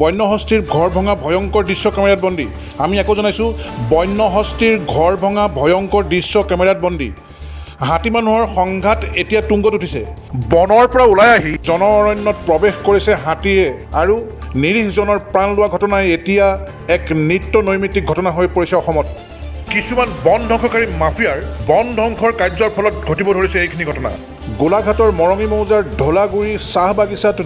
বন্যহস্তীৰ ঘৰ ভঙা ভয়ংকৰ দৃশ্য কেমেৰাত বন্দী। আমি আকৌ জনাইছোঁ, বন্যহস্তীৰ ঘৰ ভঙা ভয়ংকৰ দৃশ্য কেমেৰাত বন্দী। হাতী মানুহৰ সংঘাত এতিয়া তুংগত উঠিছে। বনৰ পৰা ওলাই আহি জন অৰণ্যত প্ৰৱেশ কৰিছে হাতীয়ে আৰু নিৰীহজনৰ প্ৰাণ লোৱা ঘটনাই এতিয়া এক নিত্য নৈমিত্তিক ঘটনা হৈ পৰিছে অসমত। কিছুমান বন ধ্বংসকাৰী মাফিয়াৰ বন ধ্বংসৰ কাৰ্যৰ ফলত ঘটিব ধৰিছে এইখিনি ঘটনা। গোলাঘাটৰ মৰঙী মৌজাৰ ঢোলাগুৰি চাহ বাগিচাত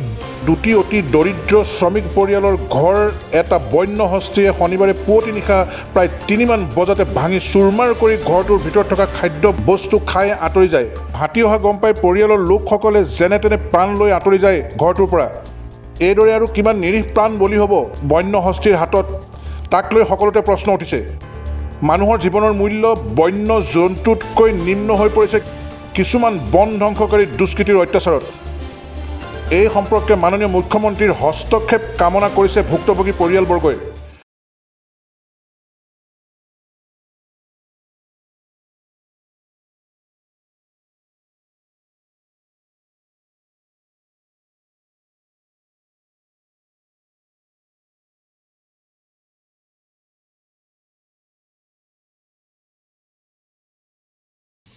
দুটি অতি দৰিদ্ৰ শ্ৰমিক পৰিয়ালৰ ঘৰ এটা বন্যহস্তীয়ে শনিবাৰে পুৱতি নিশা প্ৰায় 3মান বজাতে ভাঙি চুৰমাৰ কৰি ঘৰটোৰ ভিতৰত থকা খাদ্য বস্তু খাই আঁতৰি যায়। হাতী অহা গম পাই পৰিয়ালৰ লোকসকলে যেনে তেনে প্ৰাণ লৈ আঁতৰি যায় ঘৰটোৰ পৰা। এইদৰে আৰু কিমান নিৰীহ প্ৰাণ বলি হ'ব বন্যহস্তীৰ হাতত, তাক লৈ সকলোতে প্ৰশ্ন উঠিছে। মানুহৰ জীৱনৰ মূল্য বন্য জন্তুতকৈ নিম্ন হৈ পৰিছে কিছুমান বন ধ্বংসকাৰীৰ দুষ্কৃতিৰ অত্যাচাৰত। এই সম্পৰ্কে মাননীয় মুখ্যমন্ত্ৰীৰ হস্তক্ষেপ কামনা কৰিছে ভুক্তভোগী পৰিয়ালবৰ্গই।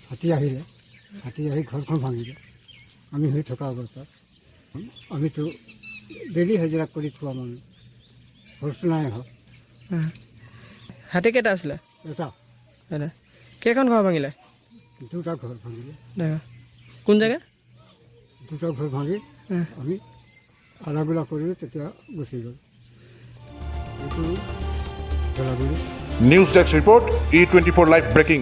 হাতী আহিলে, হাতী আহি ঘৰখন ভাঙিলে। আমি হৈ থকা অৱস্থাত আমিতো ডেইলি হাজিৰা কৰি খোৱা মানুহ, ঘৰটো নাই হওক। হাতী কেইটা আছিলে? এটা কেইখন ঘৰ ভাঙিলে? দুটা ঘৰ ভাঙিলে। কোন জেগা? দুটা ঘৰ ভাঙি আমি আলাগুলা কৰিলোঁ, তেতিয়া গুচি গ'ল। এইটো Jalaguri. News desk report, E24 live breaking.